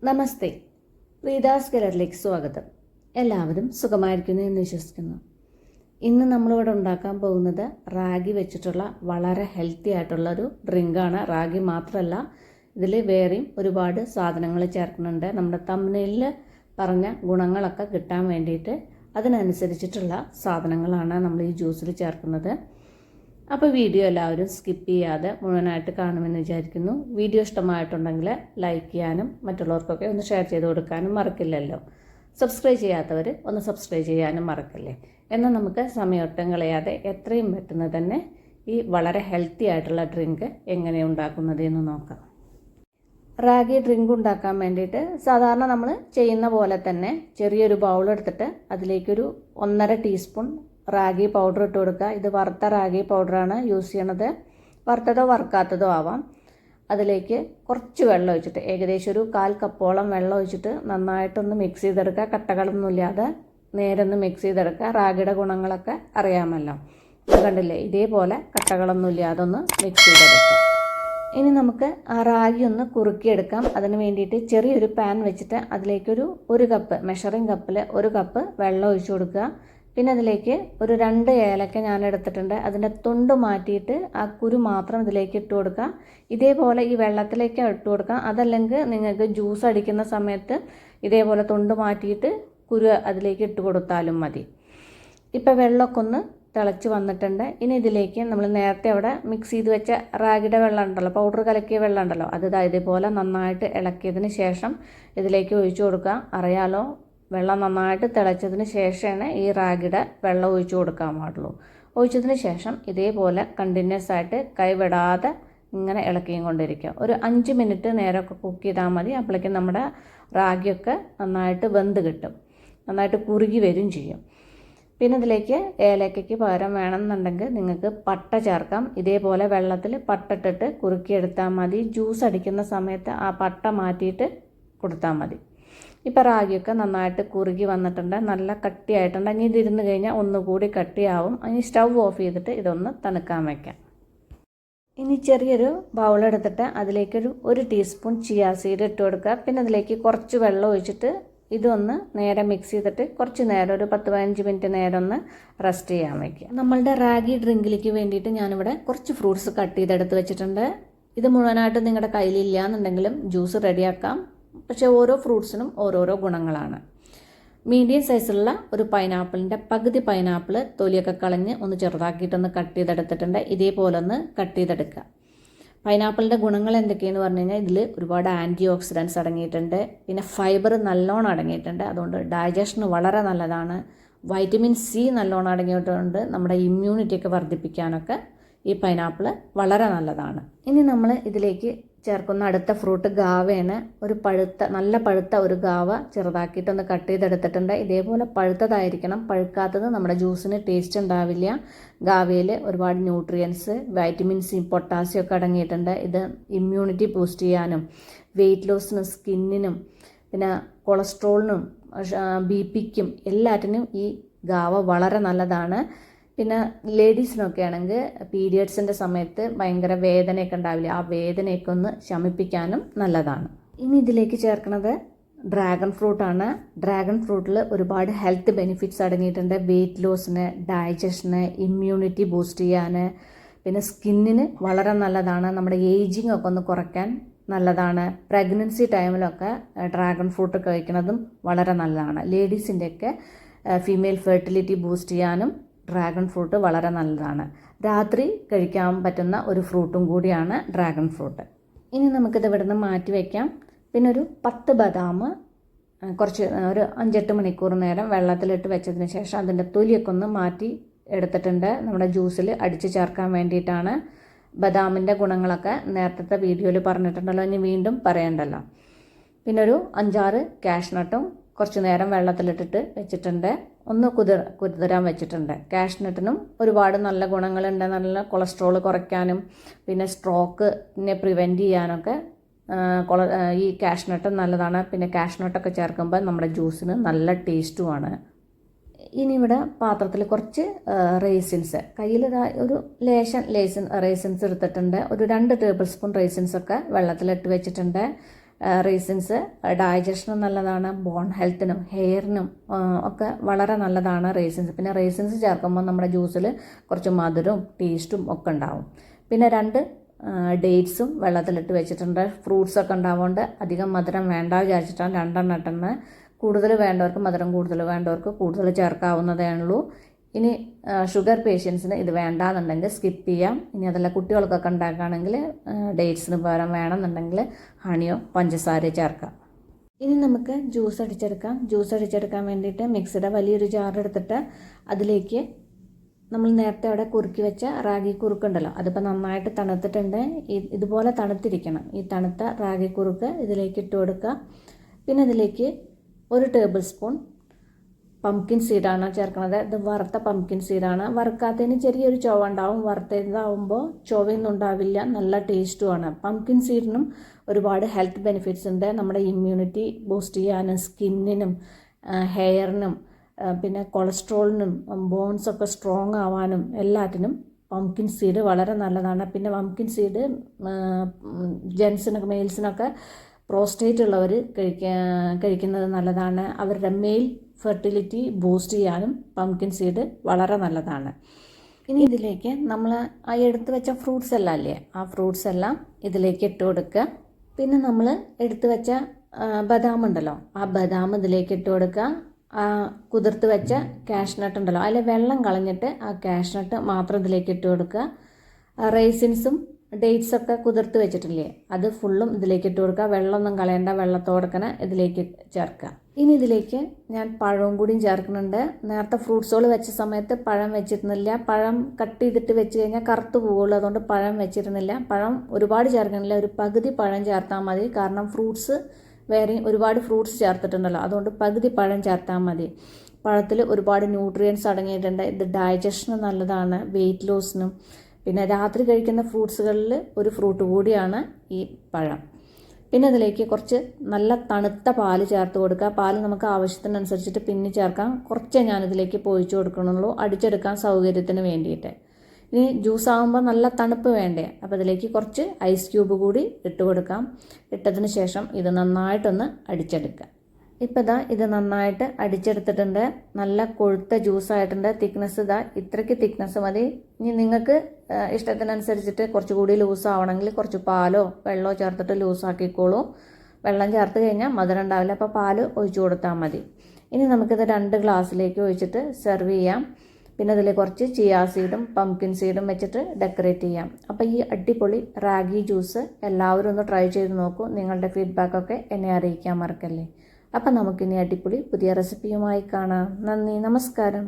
നമസ്തേ, റീദാസ് കെയറിലേക്ക് സ്വാഗതം. എല്ലാവരും സുഖമായിരിക്കുന്നു എന്ന് വിശ്വസിക്കുന്നു. ഇന്ന് നമ്മളിവിടെ ഉണ്ടാക്കാൻ പോകുന്നത് റാഗി വെച്ചിട്ടുള്ള വളരെ ഹെൽത്തി ആയിട്ടുള്ളൊരു ഡ്രിങ്കാണ്. റാഗി മാത്രമല്ല, ഇതിൽ വേറെയും ഒരുപാട് സാധനങ്ങൾ ചേർക്കുന്നുണ്ട്. നമ്മുടെ തംബ്നെയിലിൽ പറഞ്ഞ ഗുണങ്ങളൊക്കെ കിട്ടാൻ വേണ്ടിയിട്ട് അതിനനുസരിച്ചിട്ടുള്ള സാധനങ്ങളാണ് നമ്മൾ ഈ ജ്യൂസിൽ ചേർക്കുന്നത്. അപ്പോൾ വീഡിയോ എല്ലാവരും സ്കിപ്പ് ചെയ്യാതെ മുഴുവനായിട്ട് കാണുമെന്ന് വിചാരിക്കുന്നു. വീഡിയോ ഇഷ്ടമായിട്ടുണ്ടെങ്കിൽ ലൈക്ക് ചെയ്യാനും മറ്റുള്ളവർക്കൊക്കെ ഒന്ന് ഷെയർ ചെയ്ത് കൊടുക്കാനും മറക്കില്ലല്ലോ. സബ്സ്ക്രൈബ് ചെയ്യാത്തവർ ഒന്ന് സബ്സ്ക്രൈബ് ചെയ്യാനും മറക്കല്ലേ. എന്നാൽ നമുക്ക് സമയൊട്ടും കളയാതെ എത്രയും പറ്റുന്നത് തന്നെ ഈ വളരെ ഹെൽത്തി ആയിട്ടുള്ള ഡ്രിങ്ക് എങ്ങനെ ഉണ്ടാക്കുന്നത് എന്ന് നോക്കാം. റാഗി ഡ്രിങ്ക് ഉണ്ടാക്കാൻ വേണ്ടിയിട്ട് സാധാരണ നമ്മൾ ചെയ്യുന്ന പോലെ തന്നെ ചെറിയൊരു ബൗൾ എടുത്തിട്ട് അതിലേക്കൊരു 1.5 ടീസ്പൂൺ റാഗി പൗഡർ ഇട്ട് കൊടുക്കുക. ഇത് വറുത്ത റാഗി പൗഡറാണ് യൂസ് ചെയ്യണത്. വറുത്തതോ വറുക്കാത്തതോ ആവാം. അതിലേക്ക് കുറച്ച് വെള്ളം ഒഴിച്ചിട്ട് ഏകദേശം ഒരു 1/4 കപ്പോളം വെള്ളം ഒഴിച്ചിട്ട് നന്നായിട്ടൊന്ന് മിക്സ് ചെയ്തെടുക്കുക. കട്ടകളൊന്നുമില്ലാതെ നേരെ ഒന്ന് മിക്സ് ചെയ്തെടുക്കുക. റാഗിയുടെ ഗുണങ്ങളൊക്കെ അറിയാമല്ലോ. ഇത് കണ്ടില്ലേ, ഇതേപോലെ കട്ടകളൊന്നുമില്ലാതെ ഒന്ന് മിക്സ് ചെയ്തെടുക്കുക. ഇനി നമുക്ക് ആ റാഗി ഒന്ന് കുറുക്കിയെടുക്കാം. അതിന് വേണ്ടിയിട്ട് ചെറിയൊരു പാൻ വെച്ചിട്ട് അതിലേക്കൊരു 1 കപ്പ് മെഷറിംഗ് കപ്പിൽ 1 കപ്പ് വെള്ളം ഒഴിച്ചു കൊടുക്കുക. പിന്നെ അതിലേക്ക് ഒരു 2 ഏലക്ക ഞാൻ എടുത്തിട്ടുണ്ട്. അതിൻ്റെ തൊണ്ട് മാറ്റിയിട്ട് ആ കുരു മാത്രം ഇതിലേക്ക് ഇട്ട് കൊടുക്കുക. ഇതേപോലെ ഈ വെള്ളത്തിലേക്ക് ഇട്ട് കൊടുക്കുക. അതല്ലെങ്കിൽ നിങ്ങൾക്ക് ജ്യൂസ് അടിക്കുന്ന സമയത്ത് ഇതേപോലെ തൊണ്ട് മാറ്റിയിട്ട് കുരു അതിലേക്ക് ഇട്ട് കൊടുത്താലും മതി. ഇപ്പോൾ വെള്ളമൊക്കെ ഒന്ന് തിളച്ച് വന്നിട്ടുണ്ട്. ഇനി ഇതിലേക്ക് നമ്മൾ നേരത്തെ അവിടെ മിക്സ് ചെയ്ത് വെച്ച റാഗിയുടെ വെള്ളം ഉണ്ടല്ലോ, പൗഡർ കലക്കിയ വെള്ളം ഉണ്ടല്ലോ, അത് ഇതേപോലെ നന്നായിട്ട് ഇളക്കിയതിന് ശേഷം ഇതിലേക്ക് ഒഴിച്ചു കൊടുക്കുക. അറിയാലോ, വെള്ളം നന്നായിട്ട് തിളച്ചതിന് ശേഷമാണ് ഈ റാഗിയുടെ വെള്ളം ഒഴിച്ചു കൊടുക്കാൻ പാടുള്ളൂ. ഒഴിച്ചതിന് ശേഷം ഇതേപോലെ കണ്ടിന്യൂസ് ആയിട്ട് കൈവിടാതെ ഇങ്ങനെ ഇളക്കിയും കൊണ്ടിരിക്കുക. ഒരു 5 മിനിറ്റ് നേരമൊക്കെ കുക്ക് ചെയ്താൽ മതി. അപ്പോഴേക്കും നമ്മുടെ റാഗിയൊക്കെ നന്നായിട്ട് വെന്ത് കിട്ടും, നന്നായിട്ട് കുറുകി വരും ചെയ്യും. പിന്നെ ഇതിലേക്ക് ഏലക്കയ്ക്ക് പകരം വേണമെന്നുണ്ടെങ്കിൽ നിങ്ങൾക്ക് പട്ട ചേർക്കാം. ഇതേപോലെ വെള്ളത്തിൽ പട്ട ഇട്ടിട്ട് കുറുക്കിയെടുത്താൽ മതി. ജ്യൂസ് അടിക്കുന്ന സമയത്ത് ആ പട്ട മാറ്റിയിട്ട് കൊടുത്താൽ മതി. ഇപ്പോൾ റാഗിയൊക്കെ നന്നായിട്ട് കുറുകി വന്നിട്ടുണ്ട്, നല്ല കട്ടിയായിട്ടുണ്ട്. ഇനി ഇതിരുന്ന് കഴിഞ്ഞാൽ ഒന്നുകൂടി കട്ടിയാവും. ഇനി സ്റ്റൗ ഓഫ് ചെയ്തിട്ട് ഇതൊന്ന് തണുക്കാൻ വയ്ക്കാം. ഇനി ചെറിയൊരു ബൗളെടുത്തിട്ട് അതിലേക്കൊരു 1 ടീസ്പൂൺ ചിയ സീഡ് ഇട്ട് കൊടുക്കുക. പിന്നെ അതിലേക്ക് കുറച്ച് വെള്ളം ഒഴിച്ചിട്ട് ഇതൊന്ന് നേരെ മിക്സ് ചെയ്തിട്ട് കുറച്ച് നേരം ഒരു 10-15 മിനിറ്റ് നേരം ഒന്ന് റെസ്റ്റ് ചെയ്യാൻ വയ്ക്കുക. നമ്മളുടെ റാഗി ഡ്രിങ്കിലേക്ക് വേണ്ടിയിട്ട് ഞാനിവിടെ കുറച്ച് ഫ്രൂട്ട്സ് കട്ട് ചെയ്തെടുത്ത് വെച്ചിട്ടുണ്ട്. ഇത് മുഴുവനായിട്ട് നിങ്ങളുടെ കയ്യിലില്ല എന്നുണ്ടെങ്കിലും ജ്യൂസ് റെഡിയാക്കാം. പക്ഷേ ഓരോ ഫ്രൂട്ട്സിനും ഓരോരോ ഗുണങ്ങളാണ്. മീഡിയം സൈസിലുള്ള ഒരു പൈനാപ്പിളിൻ്റെ പകുതി പൈനാപ്പിൾ തൊലിയൊക്കെ കളഞ്ഞ് ഒന്ന് ചെറുതാക്കിയിട്ടൊന്ന് കട്ട് ചെയ്തെടുത്തിട്ടുണ്ട്. ഇതേപോലെ ഒന്ന് കട്ട് ചെയ്തെടുക്കുക. പൈനാപ്പിളിൻ്റെ ഗുണങ്ങൾ എന്തൊക്കെയെന്ന് പറഞ്ഞു കഴിഞ്ഞാൽ ഇതിൽ ഒരുപാട് ആൻറ്റി ഓക്സിഡൻസ് അടങ്ങിയിട്ടുണ്ട്. പിന്നെ ഫൈബർ നല്ലോണം അടങ്ങിയിട്ടുണ്ട്. അതുകൊണ്ട് ഡൈജഷന് വളരെ നല്ലതാണ്. വൈറ്റമിൻ സി നല്ലോണം അടങ്ങിയിട്ടുണ്ട്. നമ്മുടെ ഇമ്മ്യൂണിറ്റിയൊക്കെ വർദ്ധിപ്പിക്കാനൊക്കെ ഈ പൈനാപ്പിൾ വളരെ നല്ലതാണ്. ഇനി നമ്മൾ ഇതിലേക്ക് ചേർക്കുന്ന അടുത്ത ഫ്രൂട്ട് ഗാവയാണ്. നല്ല പഴുത്ത ഒരു ഗാവ ചെറുതാക്കിയിട്ടൊന്ന് കട്ട് ചെയ്തെടുത്തിട്ടുണ്ട്. ഇതേപോലെ പഴുത്തതായിരിക്കണം. പഴുക്കാത്തത് നമ്മുടെ ജ്യൂസിന് ടേസ്റ്റ് ഉണ്ടാവില്ല. ഗാവയിൽ ഒരുപാട് ന്യൂട്രിയൻസ്, വൈറ്റമിൻ സി, പൊട്ടാസ്യം ഒക്കെ അടങ്ങിയിട്ടുണ്ട്. ഇത് ഇമ്മ്യൂണിറ്റി ബൂസ്റ്റ് ചെയ്യാനും വെയിറ്റ് ലോസിനും സ്കിന്നിനും പിന്നെ കൊളസ്ട്രോളിനും BP-ക്കും എല്ലാറ്റിനും ഈ ഗാവ വളരെ നല്ലതാണ്. പിന്നെ ലേഡീസിനൊക്കെ ആണെങ്കിൽ പീരിയഡ്സിൻ്റെ സമയത്ത് ഭയങ്കര വേദനയൊക്കെ ഉണ്ടാവില്ല, ആ വേദനയൊക്കെ ഒന്ന് ശമിപ്പിക്കാനും നല്ലതാണ്. ഇനി ഇതിലേക്ക് ചേർക്കുന്നത് ഡ്രാഗൺ ഫ്രൂട്ടാണ്. ഡ്രാഗൺ ഫ്രൂട്ടിൽ ഒരുപാട് ഹെൽത്ത് ബെനിഫിറ്റ്സ് അടങ്ങിയിട്ടുണ്ട്. വെയിറ്റ് ലോസിന്, ഡൈജഷന്, ഇമ്മ്യൂണിറ്റി ബൂസ്റ്റ് ചെയ്യാൻ, പിന്നെ സ്കിന്നിന് വളരെ നല്ലതാണ്. നമ്മുടെ ഏജിങ് ഒക്കെ ഒന്ന് കുറയ്ക്കാൻ നല്ലതാണ്. പ്രഗ്നൻസി ടൈമിലൊക്കെ ഡ്രാഗൺ ഫ്രൂട്ട് കഴിക്കുന്നതും വളരെ നല്ലതാണ്. ലേഡീസിൻ്റെയൊക്കെ ഫീമെയിൽ ഫെർട്ടിലിറ്റി ബൂസ്റ്റ് ചെയ്യാനും ഡ്രാഗൺ ഫ്രൂട്ട് വളരെ നല്ലതാണ്. രാത്രി കഴിക്കാൻ പറ്റുന്ന ഒരു ഫ്രൂട്ടും കൂടിയാണ് ഡ്രാഗൺ ഫ്രൂട്ട്. ഇനി നമുക്കിത് ഇവിടെ നിന്ന് മാറ്റി വയ്ക്കാം. പിന്നെ ഒരു 10 ബദാം കുറച്ച് ഒരു 5-8 മണിക്കൂർ നേരം വെള്ളത്തിലിട്ട് വെച്ചതിന് ശേഷം അതിൻ്റെ തൊലിയൊക്കെ ഒന്ന് മാറ്റി എടുത്തിട്ടുണ്ട്. നമ്മുടെ ജ്യൂസിൽ അടിച്ച് ചേർക്കാൻ വേണ്ടിയിട്ടാണ്. ബദാമിൻ്റെ ഗുണങ്ങളൊക്കെ നേരത്തെ വീഡിയോയിൽ പറഞ്ഞിട്ടുണ്ടല്ലോ, ഇനി വീണ്ടും പറയണ്ടല്ലോ. പിന്നെ ഒരു 5-6 കാഷ്നട്ടും കുറച്ച് നേരം വെള്ളത്തിലിട്ടിട്ട് വെച്ചിട്ടുണ്ട്. ഒന്ന് കുതിരാൻ വെച്ചിട്ടുണ്ട്. കാഷ്നട്ടിനും ഒരുപാട് നല്ല ഗുണങ്ങളുണ്ട്. നല്ല കൊളസ്ട്രോൾ കുറയ്ക്കാനും പിന്നെ സ്ട്രോക്കിനെ പ്രിവെൻറ്റ് ചെയ്യാനൊക്കെ ഈ കാഷ്നട്ട് നല്ലതാണ്. പിന്നെ കാഷ്നട്ടൊക്കെ ചേർക്കുമ്പോൾ നമ്മുടെ ജ്യൂസിന് നല്ല ടേസ്റ്റുമാണ്. ഇനി ഇവിടെ പാത്രത്തിൽ കുറച്ച് റേസിൻസ്, കയ്യിൽ ഒരു റേസിൻസ് എടുത്തിട്ടുണ്ട്. ഒരു 2 ടേബിൾ സ്പൂൺ റേസിൻസൊക്കെ വെള്ളത്തിലിട്ട് വെച്ചിട്ടുണ്ട്. റീസൺസ് ഡൈജഷനും നല്ലതാണ്, ബോൺ ഹെൽത്തിനും ഹെയറിനും ഒക്കെ വളരെ നല്ലതാണ് റീസൺസ്. പിന്നെ റീസൺസ് ചേർക്കുമ്പോൾ നമ്മുടെ ജ്യൂസിൽ കുറച്ച് മധുരവും ടേസ്റ്റും ഒക്കെ ഉണ്ടാവും. പിന്നെ 2 ഡേറ്റ്സും വെള്ളത്തിലിട്ട് വെച്ചിട്ടുണ്ട്. ഫ്രൂട്ട്സൊക്കെ ഉണ്ടാവുകൊണ്ട് അധികം മധുരം വേണ്ട വിചാരിച്ചിട്ടാണ് 2 ഇട്ടുന്നത്. കൂടുതൽ വേണ്ടവർക്ക് മധുരം കൂടുതൽ വേണ്ടവർക്ക് കൂടുതൽ ചേർക്കാവുന്നതേ ഉള്ളൂ. ഇനി ഷുഗർ പേഷ്യൻസിന് ഇത് വേണ്ടാന്നുണ്ടെങ്കിൽ സ്കിപ്പ് ചെയ്യാം. ഇനി അതല്ല കുട്ടികൾക്കൊക്കെ ഉണ്ടാക്കുകയാണെങ്കിൽ ഡേറ്റ്സിന് പകരം വേണമെന്നുണ്ടെങ്കിൽ ഹണിയോ പഞ്ചസാരയോ ചേർക്കാം. ഇനി നമുക്ക് ജ്യൂസ് അടിച്ചെടുക്കാം. ജ്യൂസ് അടിച്ചെടുക്കാൻ വേണ്ടിയിട്ട് മിക്സിയുടെ വലിയൊരു ജാർ എടുത്തിട്ട് അതിലേക്ക് നമ്മൾ നേരത്തെ അവിടെ കുറുക്കി വെച്ച റാഗി കുറുക്കുണ്ടല്ലോ, അതിപ്പോൾ നന്നായിട്ട് തണുത്തിട്ടുണ്ട്. ഇതുപോലെ തണുത്തിരിക്കണം. ഈ തണുത്ത റാഗി കുറുക്ക് ഇതിലേക്ക് ഇട്ട് കൊടുക്കുക. പിന്നെ ഇതിലേക്ക് 1 ടേബിൾ സ്പൂൺ പംകിൻ സീഡാണ് ചേർക്കുന്നത്. ഇത് വറുത്ത പംകിൻ സീഡാണ്. വറുക്കാത്തതിന് ചെറിയൊരു ചുവ ഉണ്ടാവും, വറുത്തതാവുമ്പോൾ ചുവയൊന്നും ഉണ്ടാവില്ല, നല്ല ടേസ്റ്റുമാണ്. പംകിൻ സീഡിനും ഒരുപാട് ഹെൽത്ത് ബെനിഫിറ്റ്സ് ഉണ്ട്. നമ്മുടെ ഇമ്മ്യൂണിറ്റി ബൂസ്റ്റ് ചെയ്യാനും സ്കിന്നിനും ഹെയറിനും പിന്നെ കൊളസ്ട്രോളിനും ബോൺസൊക്കെ സ്ട്രോങ് ആവാനും എല്ലാറ്റിനും പംകിൻ സീഡ് വളരെ നല്ലതാണ്. പിന്നെ പംകിൻ സീഡ് ജെൻസിനൊക്കെ മെയിൽസിനൊക്കെ പ്രോസ്റ്റേറ്റ് ഉള്ളവർ കഴിക്കുന്നത് നല്ലതാണ്. അവരുടെ മെയിൽ ഫെർട്ടിലിറ്റി ബൂസ്റ്റ് ചെയ്യാനും പംകിൻ സീഡ് വളരെ നല്ലതാണ്. ഇനി ഇതിലേക്ക് നമ്മൾ ആ എടുത്ത് വെച്ച ഫ്രൂട്ട്സ് എല്ലാം ഇല്ലേ, ആ ഫ്രൂട്ട്സ് എല്ലാം ഇതിലേക്ക് ഇട്ട് കൊടുക്കുക. പിന്നെ നമ്മൾ എടുത്ത് വെച്ച ബദാം ഉണ്ടല്ലോ, ആ ബദാം ഇതിലേക്ക് ഇട്ട് കൊടുക്കുക. കുതിർത്ത് വെച്ച കാഷ്നട്ട് ഉണ്ടല്ലോ, അതിൽ വെള്ളം കളഞ്ഞിട്ട് ആ കാഷ്നട്ട് മാത്രം ഇതിലേക്ക് ഇട്ട് കൊടുക്കുക. റൈസിൻസും ഡേറ്റ്സൊക്കെ കുതിർത്ത് വെച്ചിട്ടില്ലേ, അത് ഫുള്ളും ഇതിലേക്ക് ഇട്ട് കൊടുക്കുക. വെള്ളമൊന്നും കളയേണ്ട, വെള്ളത്തോടക്കനെ ഇതിലേക്ക് ചേർക്കുക. ഇനി ഇതിലേക്ക് ഞാൻ പഴവും കൂടിയും ചേർക്കുന്നുണ്ട്. നേരത്തെ ഫ്രൂട്ട്സുകൾ വെച്ച സമയത്ത് പഴം വെച്ചിരുന്നില്ല. പഴം കട്ട് ചെയ്തിട്ട് വെച്ച് കഴിഞ്ഞാൽ കറുത്ത് പോകുള്ളൂ, അതുകൊണ്ട് പഴം വെച്ചിരുന്നില്ല. പഴം ഒരുപാട് ചേർക്കണില്ല, ഒരു പകുതി പഴം ചേർത്താൽ മതി. കാരണം ഫ്രൂട്ട്സ് വേറെ ഒരുപാട് ഫ്രൂട്ട്സ് ചേർത്തിട്ടുണ്ടല്ലോ, അതുകൊണ്ട് പകുതി പഴം ചേർത്താൽ മതി. പഴത്തിൽ ഒരുപാട് ന്യൂട്രിയൻസ് അടങ്ങിയിട്ടുണ്ട്. ഇത് ഡൈജഷന് നല്ലതാണ്, വെയിറ്റ് ലോസിനും. പിന്നെ രാത്രി കഴിക്കുന്ന ഫ്രൂട്ട്സുകളിൽ ഒരു ഫ്രൂട്ട് കൂടിയാണ് ഈ പഴം. പിന്നെ അതിലേക്ക് കുറച്ച് നല്ല തണുത്ത പാല് ചേർത്ത് കൊടുക്കുക. പാല് നമുക്ക് ആവശ്യത്തിനനുസരിച്ചിട്ട് പിന്നെ ചേർക്കാം. കുറച്ചേ ഞാനിതിലേക്ക് പൊഴിച്ചു കൊടുക്കണുള്ളൂ, അടിച്ചെടുക്കാൻ സൗകര്യത്തിന് വേണ്ടിയിട്ട്. ഇനി ജ്യൂസ് ആകുമ്പോൾ നല്ല തണുപ്പ് വേണ്ടേ, അപ്പോൾ ഇതിലേക്ക് കുറച്ച് ഐസ് ക്യൂബ് കൂടി ഇട്ട് കൊടുക്കാം. ഇട്ടതിന് ശേഷം ഇത് നന്നായിട്ടൊന്ന് അടിച്ചെടുക്കുക. ഇപ്പോൾ ഇത് നന്നായിട്ട് അടിച്ചെടുത്തിട്ടുണ്ട്. നല്ല കൊഴുത്ത ജ്യൂസായിട്ടുണ്ട്. തിക്നെസ് ഇത്രയ്ക്ക് തിക്നെസ് മതി. ഇനി നിങ്ങൾക്ക് ഇഷ്ടത്തിനനുസരിച്ചിട്ട് കുറച്ചുകൂടി ലൂസ് ആവണമെങ്കിൽ കുറച്ച് പാലോ വെള്ളമോ ചേർത്തിട്ട് ലൂസാക്കിക്കോളൂ. വെള്ളം ചേർത്ത് കഴിഞ്ഞാൽ മധുരം ഉണ്ടാവില്ല, അപ്പോൾ പാല് ഒഴിച്ചു കൊടുത്താൽ മതി. ഇനി നമുക്കിത് 2 ഗ്ലാസ്സിലേക്ക് ഒഴിച്ചിട്ട് സെർവ് ചെയ്യാം. പിന്നെ അതിൽ കുറച്ച് ചിയാ സീഡും പംകിൻ സീഡും വെച്ചിട്ട് ഡെക്കറേറ്റ് ചെയ്യാം. അപ്പോൾ ഈ അടിപൊളി റാഗി ജ്യൂസ് എല്ലാവരും ഒന്ന് ട്രൈ ചെയ്ത് നോക്കൂ. നിങ്ങളുടെ ഫീഡ്ബാക്കൊക്കെ എന്നെ അറിയിക്കാൻ മറക്കല്ലേ. അപ്പം നമുക്കിനി അടിപൊളി പുതിയ റെസിപ്പിയുമായി കാണാം. നന്ദി, നമസ്കാരം.